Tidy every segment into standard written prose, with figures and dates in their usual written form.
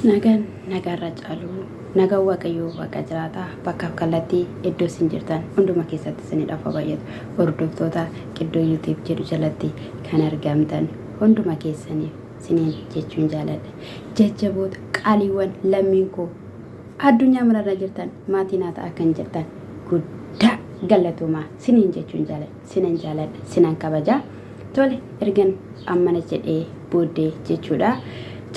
nagarra caaluu naga waaqayyoo waaqa jiraataa bakkaaf kallattii iddoo isin jirtan hunduma keessatti isiniidhaaf baay'atu hordoftoota Qiddoo YouTube jedhu jalatti kan argamtan hunduma keessaniif isiniin jechuun jaaladha. Jajjaboota qaaliiwwan lammiin koo addunyaa mararra jirtan maatii naa ta'a kan jirtan guddaa galatumaa isiniin jechuun jaaladha sinan kabajaa. Tole ergan ammana jedhee booddee jechuudha.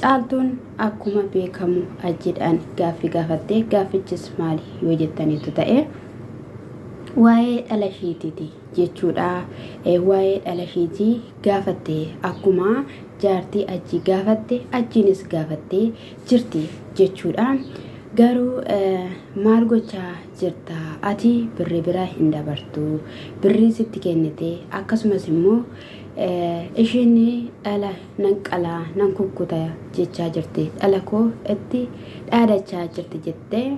Caltuun akkuma beekamu ajiidhaan gaaffii gaafattee gaaffichis maali yoo jettaniitu ta'e waa'ee dhala isheetiiti jechuudha. Waa'ee dhala isheetii gaafattee akkuma jaartii ajii gaafatte ajiinis gaafattee jirti jechuudha. Garuu maal gochaa jirta ati birrii biraa hin dabartu birrii sitti kennite akkasumas immoo isheen dhala nan qalaa nan kukkuta jechaa jirti dhala koo itti dhaadachaa jirti jettee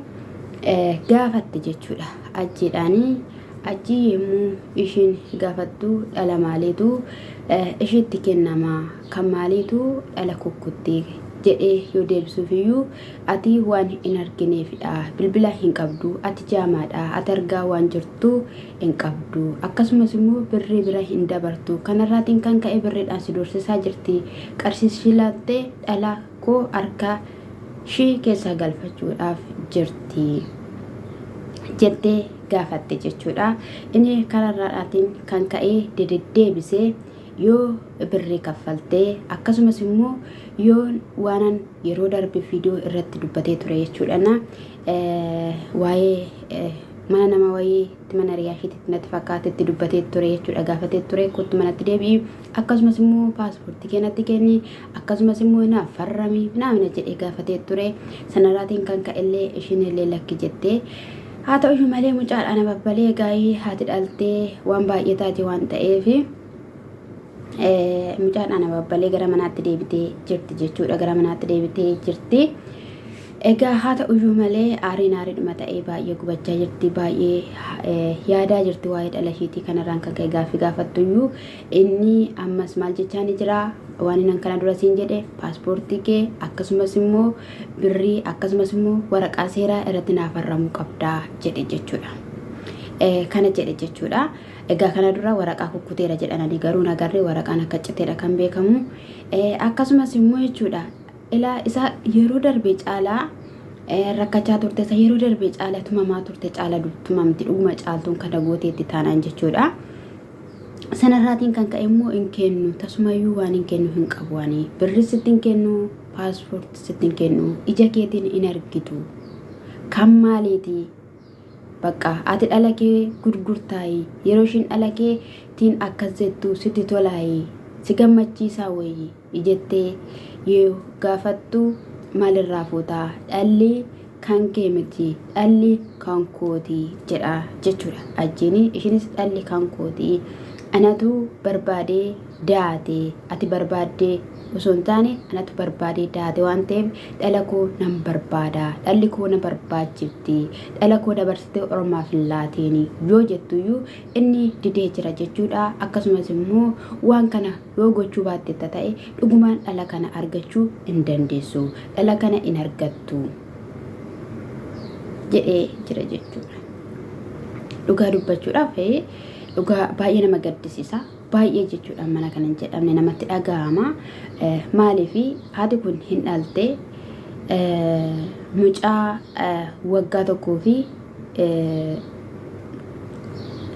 gaafatte jechuudha. Ajiidhaanii ajii yemmuu isheen gaafattu dhala maaliitu isheetti kennama kan maaliitu dhala kukkutti jedhee yoo deebisuufiyyuu ati waan hin argineefidha bilbila hin qabdu ati jaamaadha ati argaa waan jirtu hin qabdu akkasumas immoo birrii bira hin dabartu kanarraatiin kan ka'e birriidhaan si dorsisaa jirti qarshii laattee dhala koo harka ishee keessaa galfachuudhaaf jirti jettee gaafatte jechuudha. Inni kanarraatiin kan ka'e deddeebisee yoo birrii kaffaltee akkasumas immoo yoo waanan yeroo darbe viidiyoo irratti dubbatee ture jechuudha. Waa'ee mana nama wayii mana riyaashiitti natti fakkaatetti dubbatee ture jechuudha. Gaafatee ture kottu manatti deebi'i akkasumas immoo paaspoortii keenyatti kenni akkasumas immoo naaf farrami naamina jedhee gaafatee ture. Sanarraatiin kan ka'ellee isheen illee lakki jettee haa ta'u iyyuu malee mucaadhaan babbalee gaa'ii haati dhaltee waan baay'ee taate waan ta'eef mucaadhaan babbalee gara manaatti deebitee jirti jechuudha. Gara manaatti deebitee jirti. Egaa haa ta'u iyyuu malee aariidhuma ta'ee baay'ee gubachaa jirti baay'ee yaadaa jirti waa'ee dhala isheetii kanarraan kan ka'e gaaffii gaafattu iyyuu inni ammas maal jechaa ni jira waan inni kana dura siin jedhe paaspoortii kee akkasumas immoo birrii akkasumas immoo waraqaa seeraa irratti naaf farramuu qabdaa jedhe jechuudha. Kana jedhe jechuudha. Egaa kana dura waraqaa kukkuteera jedhananii garuu nagarree waraqaan akka citeedha kan beekamu. Akkasumas immoo jechuudha ilaa isa yeroo darbee caalaa rakkachaa turte isa yeroo darbee caalaa tumamaa turte caalaa tumamti dhuguma caaltuun kana gooteetti taanaan jechuudha. Sanarraatiin kan ka'e immoo hin kennu tasumayyuu waan hin kennu hin qabu waanii birri sitti hin kennu paaspoortii sitti hin kennu ija keetiin hin argitu kan maaliiti bakka ati dhala kee gurgurtaayi yeroo isheen dhala keetiin akkas jettu sitti tolaayi si gammachiisaa wayii ijettee yoo gaafattu maalirraa fuutaa dhalli kan kee miti dhalli kan kooti jedha jechuudha. Ajiini isheenis dhalli kan kooti anatu barbaadee daate ati barbaadee osoo hin taane anatu barbaadee daate waan ta'eef dhala koo nan barbaada dhalli koo na barbaachifti dhala koo dabarsitee ormaaf hin laateeni yoo jettuyyuu inni didee jira jechuudha. Akkasumas immoo waan kana yoo gochuu baattetta ta'e dhugumaan dhala kana argachuu hin dandeessu dhala kana hin argattu jedhee jira jechuudha. Dhugaa dubbachuudhaaf dhugaa baay'ee nama gaddisiisa baay'ee jechuudha. Mana kana hin jedhamne namatti dhaga'ama. Maaliifi haati kun hin dhalte mucaa waggaa tokkoo fi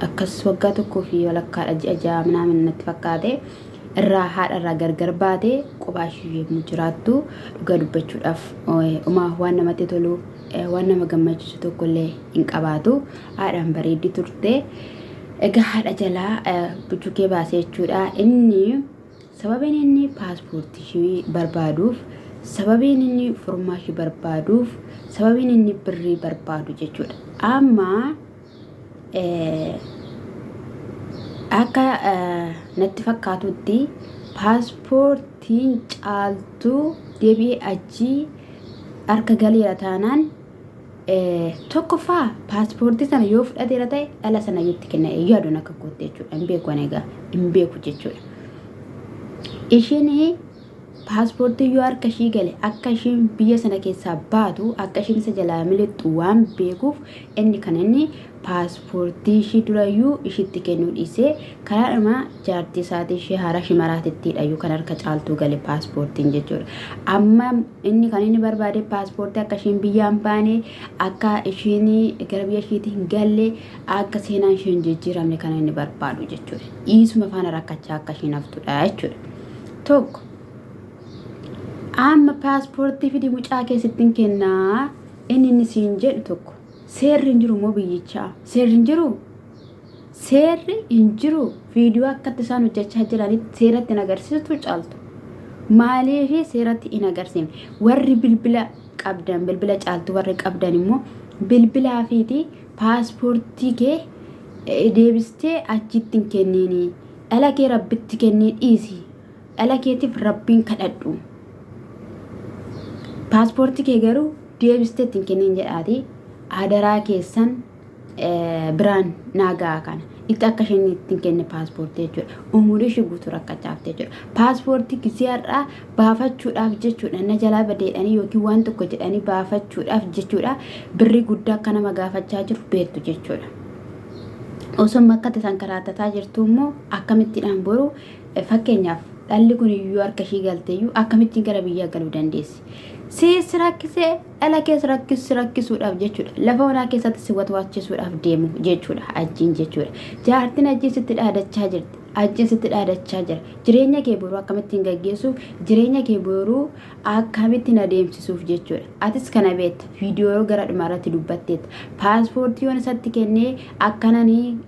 akkas waggaa tokkoo fi walakkaadha ji'a ja'a minaamin natti fakkaate irraa haadharraa gargar baate kophaa ishee yemmuu jiraattu dhugaa dubbachuudhaaf waan namatti tolu waan nama gammachiisu tokkollee hin qabaatu haadhaan bareeddii turte. Egaa haadha jalaa buchukee baasee jechuudha. Inni sababiin inni paaspoortii ishee barbaaduuf sababiin inni furmaa ishee barbaaduuf sababiin inni birrii barbaadu jechuudha. Amma akka natti fakkaatutti paaspoortiin Caltuu deebi'ee achii harka galeera taanaan tokkoffaa paaspoortii sana yoo fudhateera ta'e dhala sana itti kenna yaaduun akka goote jechuudha. Hin beeku jechuudha. Isheen paaspoortii yoo harka ishii gale akka ishiin biyya sana keessaa baatu akka ishiin isa jalaa miliqxu waan beekuuf inni kan inni paaspoortii ishii durayyuu ishitti kennuu dhiisee karaadhuma jaartii isaatii ishee haara shimaraatittidhayyuu kan harka caaltuu gale paaspoortiin jechuudha. Amma inni kan inni barbaade paaspoortii akka ishiin biyyaan baane akka ishiin gara biyya ishiitti hin galle akka seenaan ishee hin jijjiiramne kan inni barbaadu jechuudha. Dhiisuma faana rakkachaa akka ishiin haftudha jechuudha. Tokko amma paaspoortii fidii mucaa keessattiin kennaa inni siin jedhu tokko seerri hin jiru moo biyyichaa seerri hin jiru viidiyoo akkatti isaan hojjechaa jiranitti seeratti hin agarsiistu Caaltuu maaliif seeratti hin agarsiifne warri bilbila qabdan bilbila Caaltuu warri qabdan immoo bilbilaa fiiti paaspoortii kee deebistee achitti hin kenniini dhala kee rabbitti kennii dhiisi dhala keetiif rabbiin kadhadhu paaspoortii kee garuu deebistee hin kenniin jedhaati adaraa keessan biraan nagaa kana itti akka isheen ittiin kenne paaspoortii jechuudha. Umurii ishee guutuu rakkachaafte jechuudha. Paaspoortii gisee har'aa baafachuudhaaf jechuudha. Na jalaa badeedhanii yookiin waan tokko jedhanii baafachuudhaaf jechuudha. Birrii guddaa akka nama gaafachaa jiru beektu jechuudha. Osoo akka tasan karaatataa jirtu immoo akkamittiidhaan boru fakkeenyaaf dhalli kun iyyuu harka ishii galteeyyuu akkamittiin gara biyyaa galuu dandeessi. Siis rakkisee dhala keessa rakkisuudhaaf jechuudha. Lafa onaa keessatti si watwaachisuudhaaf deemu jechuudha. Ajjiin jechuudha. Jaartiin ajjii sitti dhaadachaa jirti. Ajjiin sitti dhaadachaa jira. Jireenya kee boruu akkamittiin gaggeessuuf, jireenya kee boruu akkamittiin adeemsisuuf jechuudha. Atis kana beekta. Viidiyoo gara dhumaarratti dubbatteetta. Paaspoortii yoon isatti kennee akkananii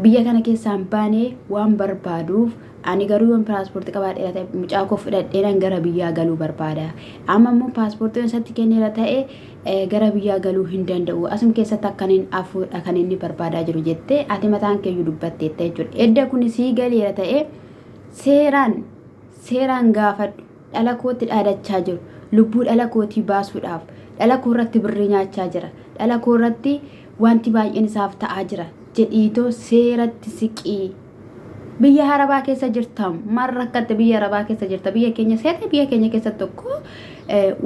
biyya kana keessaan baanee waan barbaaduuf ani garuu yoon paaspoortii qabaadheera ta'e mucaa koo fudhadheen gara biyyaa galuu barbaada. Amma immoo paaspoortii isatti kenneera ta'e gara biyyaa galuu hin danda'u. Asuma keessatti akkaniin afuudha kan inni barbaadaa jiru jettee ati mataan keeyyuu dubbatteetta jechuudha. Edda kun sii galeera ta'e seeraan gaafadhu dhala kootti dhaadachaa jiru. Lubbuu dhala kootii baasuudhaaf dhala koo irratti birrii nyaachaa jira. Dhala koo irratti wanti baay'een isaaf ta'aa jira. Jedhiitoo seeratti siqii. Biyya Arabaa keessa jirtam maal rakkatte biyya Arabaa keessa jirta biyya keenya seete biyya keenya keessa tokko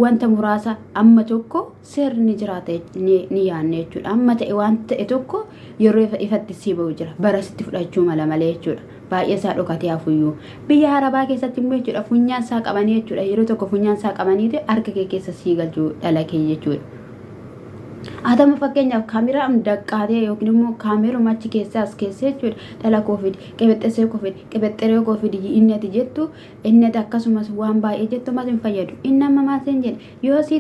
wanta muraasa amma tokko seerni jiraate ni yaanne jechuudha. Amma ta'e waan ta'e tokko yeroo ifatti sii ba'u jira barasitti fudhachuu mala malee jechuudha. Baay'ee isaa dhokatee hafuyyuu biyya Arabaa keessatti immoo jechuudha funyaan isaa qabanii jechuudha yeroo tokko funyaan isaa qabaniiti harka kee keessa sii galchuu dhala kee jechuudha. Atama fakkeenyaaf kaameraan daqqaatee yookiin immoo kaameruma achi keessaa as keessa jechuudha dhala koofid qebexxeree koofid inni ati jettu inni ati akkasumas waan baay'ee jettu maas hin fayyadu inni amma maas hin jedhe yoo si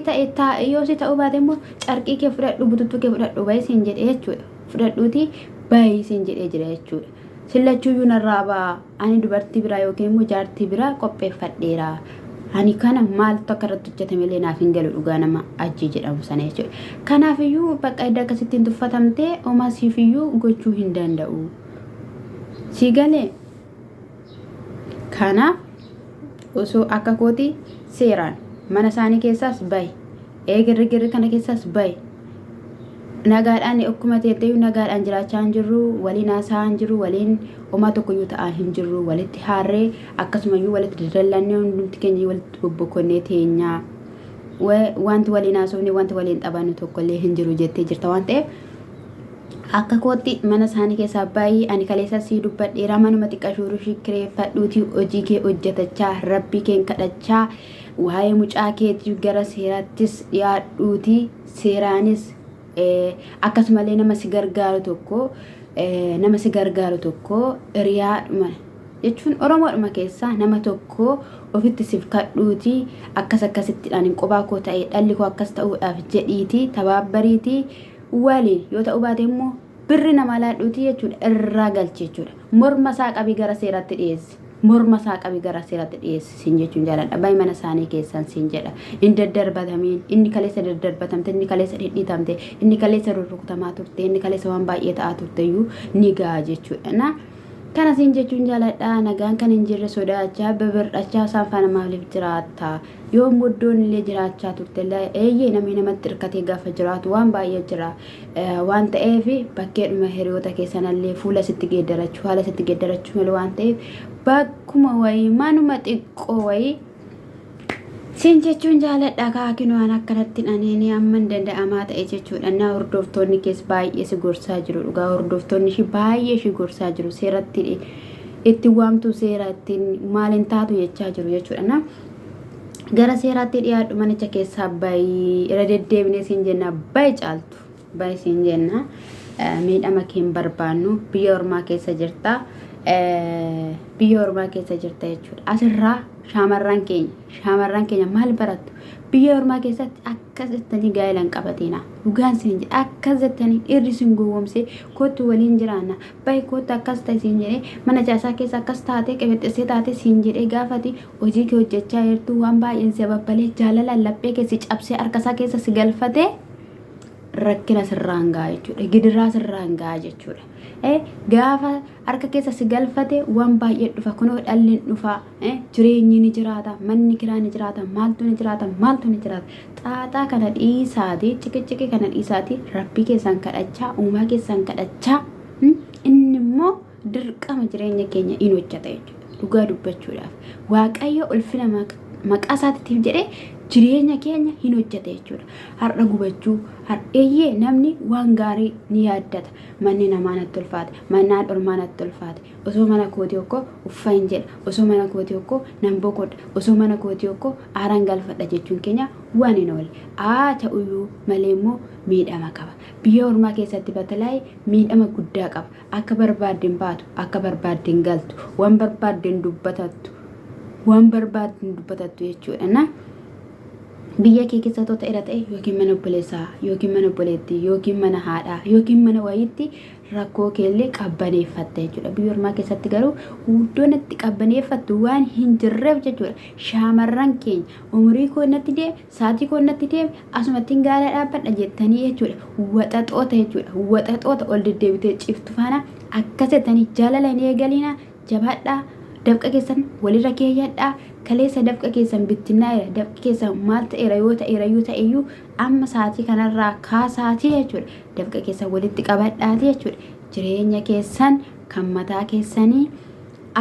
ta'uu baate immoo carqii kee fudhadhu bututtuu kee fudhadhu baay'ee siin jedhe jechuudha fudhadhuuti baay'ee siin jedhee jira jechuudha. Sillachuuyyuu narraa ba'a ani dubartii biraa yookiin immoo jaartii biraa qopheeffadheera. Ani kana maaltu akka irratti hojjetame naaf hin galu dhugaa nama ajjii jedhamu sana jechuudha. Kanaafiyyuu bakka edda akkasittiin tuffatamtee homaa siifiyyuu gochuu hin danda'u. Si galee kanaaf osoo akka kooti seeraan mana isaanii keessaas bahi girri kana keessaas bahi nagaadhaan akkuma teetteeyyuu nagaadhaan jiraachaa hin jirru waliin haasaa hin jiru waliin homaa tokkoyyuu ta'aa hin jirru walitti haarree akkasumayyuu walitti daldalannee hundumti keenya walitti bobbokonnee teenyaa wanti waliin haasofne wanti waliin taphannu tokkollee hin jiru jettee jirta waan ta'eef akka kootti mana isaanii keessaa baay'ee ani kaleessa sii dubbadheera manuma xiqqashuuruu shi kireeffadhuutii hojii kee hojjetachaa rabbii keen kadhachaa waa'ee mucaa keetii gara seeraattis dhiyaadhuutii seeraanis akkasumallee nama si gargaaru tokko hiriyaadhuma jechuun oromoodhuma keessaa nama tokko ofitti siif kadhuutii akkasittiidhaan hin qophaa koo ta'e dhalli koo akkas ta'uudhaaf jedhiitii tabaabbariitii waliin yoo ta'uu baate immoo birri nama laadhuutii jechuudha irraa galchi jechuudha. Morma isaa qabii gara seeraatti dhiyeessi. Morma isaa qabii gara seeraatti dhiyeessi siin jechuun jaaladha. Baay'ee mana isaanii keessan siin jedha. Inni daddarbatamin inni kaleessa daddarbatamte inni kaleessa dhidhiitamte inni kaleessa rurrukutamaa turte inni kaleessa waan baay'ee ta'aa turteyyuu ni ga'a jechuudha. kana siin jechuun jaaladha nagaan kan hin jirre sodaachaa babar'achaa isaan faana maaliif jiraata yoo muddoon illee jiraachaa turtellee eeyyee namni namatti hirkatee gaafa jiraatu waan baay'ee jira waan ta'eef bakkeedhuma hiriyoota keessanallee fuula sitti geeddarachuu haala sitti geeddarachuu malee waan ta'eef bakkuma wayii manuma xiqqoo wayii siin jechuun jaaladha kaakinuwaan akkanatti dhaneeni amma danda'amaa ta'e jechuudha na hordoftoonni kees baay'ee si gorsaa jiru dhugaa hordoftoonni shi baay'ee shi gorsaa jiru seeratti itti waamtu seeratti maalin taatu jechaa jiru jechuudha na gara seeratti dhiyaadhu manicha keessaa baay'ee irra deddeebinee siin jenna baay'ee caaltu baay'ee siin jenna miidhama keen barbaannu biyya ormaa keessa jirta jechuudha asirraa shamarran keenya maal barattu biyya ormaa keessatti akkasittanii gaa'ilan qabatina dhugaan siin jedhe akkasittanii irri sin gowwomsee kootu waliin jiraanna baay'ee kootu akkas ta'e siin jedhee mana caasaa keessa akkas taate qabeexxisee taate siin jedhee gaafati hojii kee hojjechaa jirtu waan baay'een si babbalee jaalalaan laphee keessi cabsee harkasaa keessa si galfatee rakkina sirraan gaa jechuudha gidiraa sirraan gaa jechuudha gaafa harka keessa si galfate waan baay'ee dhufa kunoo dhalliin dhufa jireenyi ni jiraata manni kiraa ni jiraata maaltu ni jiraata xaaxaa kana dhiisaati ciqici kana dhiisaati rabbii keessan kadhachaa uumaa keessan kadhachaa inni immoo dirqama jireenya keenya in hojjeta jechuudha dhugaa dubbachuudhaaf waaqayyo ulfina maqaa isaatiif jedhee jireenya keenya hin hojjete jechuudha har'a gubachuu har'eeyyee namni waan gaarii ni yaaddata manni namaa natti ulfaate mannaan ormaa natti ulfaate osoo mana kootii okko uffa hin jedha osoo mana kootii okko nan boqodha osoo mana kootii okko aaraan galfadha jechuun keenya waan hin oolle ta'uyyuu malee immoo miidhama qaba biyya ormaa keessatti batalaa'e miidhama guddaa qaba akka barbaadden baatu akka barbaadden galtu waan barbaadden dubbatattu jechuudha na biyya kee keessa ta'e yookiin mana obboleessaa yookiin mana obboleettii yookiin mana haadhaa yookiin mana wayiitti rakkoo keellee qabbaneeffatte jechuudha biyya ormaa keessatti garuu iddoon itti qabbaneeffattu waan hin jirreef jechuudha shaamarran keenya umurii koo natti deeme saatii koo natti deeme asumatti gaala dhaabbadha jettanii jechuudha waxaxoota ol deddeebitee ciftu faana akkasittanii jaalala hin eegaliina jabaadhaa dabqa keessan walirra keeyyadhaa kaleessa dabqa keessan bittinnaa'eera dabqa keessan maal ta'eera yoo ta'eyyuu amma saatii kanarraa kaasaatii jechuudha dabqa keessan walitti qabadhaati jechuudha jireenya keessan kan mataa keessanii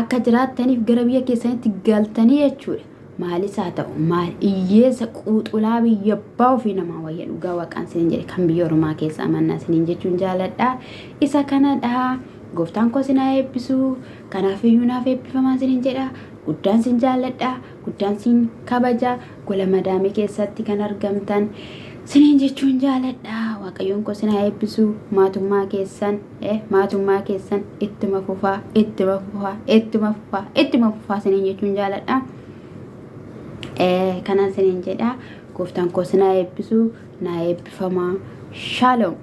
akka jiraattaniif gara biyya keessanitti galtanii jechuudha maalis haa ta'u maal iyyeessa quuxulaa biyya abbaa ofii namaa wayya dhugaa waaqaan siin jedhe kan biyya ormaa keessa amannaa siniin jechuun jaaladhaa isa kanadhaa gooftaan koo sinaa eebbisuu kanaafiyyuu naaf eebbifamaa siniin jedha guddaan sin jaaladha guddaan sin kabaja gola madaamii keessatti kan argamtan siniin jechuun jaaladha waaqayyoon koo sinaa eebbisuu maatummaa keessan ittuma fufaa siniin jechuun jaaladha kanaan siniin jedha gooftaan koo sinaa eebbisuu naa eebbifamaa shalom